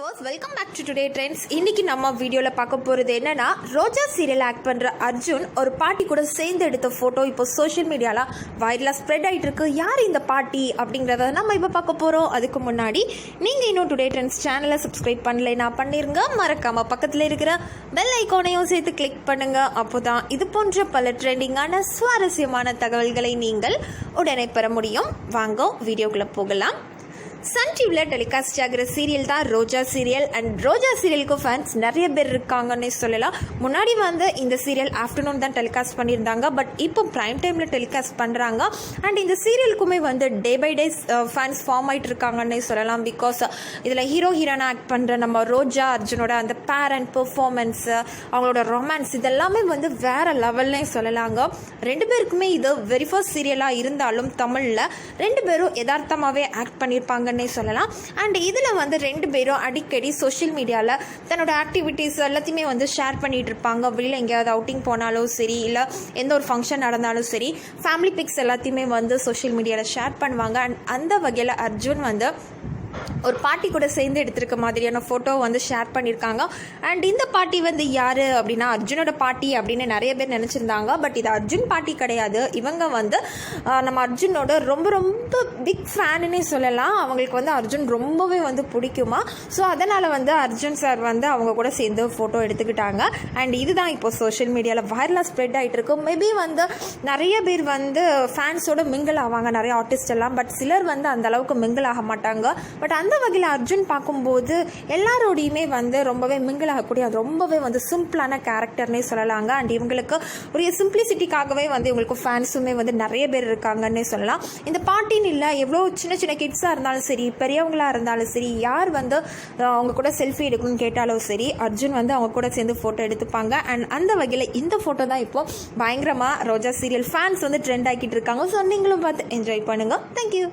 Viewers, welcome back to today trends. இன்னைக்கு நம்ம வீடியோவில் பார்க்க போகிறது என்னன்னா, ரோஜா சீரியல் ஆக்ட் பண்ணுற அர்ஜுன் ஒரு பாட்டி கூட சேர்ந்து எடுத்த ஃபோட்டோ இப்போ சோஷியல் மீடியாவில் வைரலாக ஸ்ப்ரெட் ஆகிட்டு இருக்கு. யார் இந்த பாட்டி அப்படிங்கிறத நம்ம இப்போ பார்க்க போகிறோம். அதுக்கு முன்னாடி நீங்கள் இன்னும் டுடே ட்ரெண்ட்ஸ் சேனலை சப்ஸ்கிரைப் பண்ணலைன்னா பண்ணிருங்க. மறக்காமல் பக்கத்தில் இருக்கிற பெல் ஐக்கானையும் சேர்த்து கிளிக் பண்ணுங்க. அப்போ தான் இது போன்ற பல ட்ரெண்டிங்கான சுவாரஸ்யமான தகவல்களை நீங்கள் உடனே பெற முடியும். வாங்க வீடியோக்குள்ளே போகலாம். சன் டிவியில் டெலிகாஸ்ட் ஆகிற சீரியல் தான் ரோஜா சீரியல். அண்ட் ரோஜா சீரியலுக்கு ஃபேன்ஸ் நிறைய பேர் இருக்காங்கன்னு சொல்லலாம். முன்னாடி இந்த சீரியல் ஆஃப்டர்நூன் தான் டெலிகாஸ்ட் பண்ணியிருந்தாங்க. பட் இப்போ ப்ரைம் டைமில் டெலிகாஸ்ட் பண்ணுறாங்க. அண்ட் இந்த சீரியலுக்குமே day by day fans form ஆகிட்டு இருக்காங்கன்னு சொல்லலாம். பிகாஸ் இதில் ஹீரோயினாக ஆக்ட் பண்ணுற நம்ம ரோஜா அர்ஜுனோட அந்த பேரண்ட் பெர்ஃபார்மன்ஸு, அவங்களோட ரொமான்ஸ் இதெல்லாமே வேறு லெவல்னே சொல்லலாங்க. ரெண்டு பேருக்குமே இது வெரி ஃபர்ஸ்ட் சீரியலாக இருந்தாலும் தமிழில் ரெண்டு பேரும் யதார்த்தமாகவே ஆக்ட் பண்ணியிருப்பாங்க சொல்லலாம். அண்ட் இதில் ரெண்டு பேரும் அடிக்கடி சோஷியல் மீடியாவில் தன்னோட ஆக்டிவிட்டீஸ் எல்லாத்தையுமே ஷேர் பண்ணிட்டு இருப்பாங்க. வெளியில் எங்கேயாவது அவுட்டிங் போனாலும் சரி, இல்லை எந்த ஒரு ஃபங்க்ஷன் நடந்தாலும் சரி, ஃபேமிலி பிக்ஸ் எல்லாத்தையுமே சோஷியல் மீடியாவில் ஷேர் பண்ணுவாங்க. அண்ட் அந்த வகையில் அர்ஜுன் ஒரு பாட்டி கூட சேர்ந்து எடுத்திருக்க மாதிரியான ஃபோட்டோ ஷேர் பண்ணியிருக்காங்க. அண்ட் இந்த பாட்டி யார் அப்படின்னா அர்ஜுனோட பாட்டி அப்படின்னு நிறைய பேர் நினச்சிருந்தாங்க. பட் இது அர்ஜுன் பாட்டி கிடையாது. இவங்க நம்ம அர்ஜுனோட ரொம்ப ரொம்ப பிக் ஃபேனுன்னே சொல்லலாம். அவங்களுக்கு அர்ஜுன் ரொம்பவே பிடிக்குமா. ஸோ அதனால் அர்ஜுன் சார் அவங்க கூட சேர்ந்து ஃபோட்டோ எடுத்துக்கிட்டாங்க. அண்ட் இதுதான் இப்போ சோஷியல் மீடியாவில் வைரலாக ஸ்ப்ரெட் ஆகிட்டு இருக்கு. மேபி நிறைய பேர் ஃபேன்ஸோட மிங்கிள் ஆவாங்க, நிறைய ஆர்டிஸ்ட் எல்லாம். பட் சிலர் அந்த அளவுக்கு மிங்கிள் ஆக மாட்டாங்க. பட் அந்த வகையில் அர்ஜுன் பார்க்கும்போது எல்லாரோடையுமே ரொம்பவே மிங்கிள் ஆகக்கூடிய ரொம்பவே சிம்பிளான கேரக்டர்னே சொல்லலாங்க. அண்ட் இவங்களுக்கு ஒரு சிம்பிளிசிட்டிக்காகவே இவங்களுக்கு ஃபேன்ஸுமே நிறைய பேர் இருக்காங்கன்னே சொல்லலாம். இந்த பாட்டின்னு இல்லை, எவ்வளோ சின்ன சின்ன கிட்ஸாக இருந்தாலும் சரி, பெரியவங்களாக இருந்தாலும் சரி, யார் அவங்க கூட செல்ஃபி எடுக்கணும்னு கேட்டாலும் சரி, அர்ஜுன் அவங்க கூட சேர்ந்து ஃபோட்டோ எடுத்துப்பாங்க. அண்ட் அந்த வகையில் இந்த ஃபோட்டோ தான் இப்போ பயங்கரமாக ரோஜா சீரியல் ஃபேன்ஸ் ட்ரெண்ட் ஆக்கிட்டு இருக்காங்க. ஸோ நீங்களும் பார்த்து என்ஜாய் பண்ணுங்கள். தேங்க்யூ.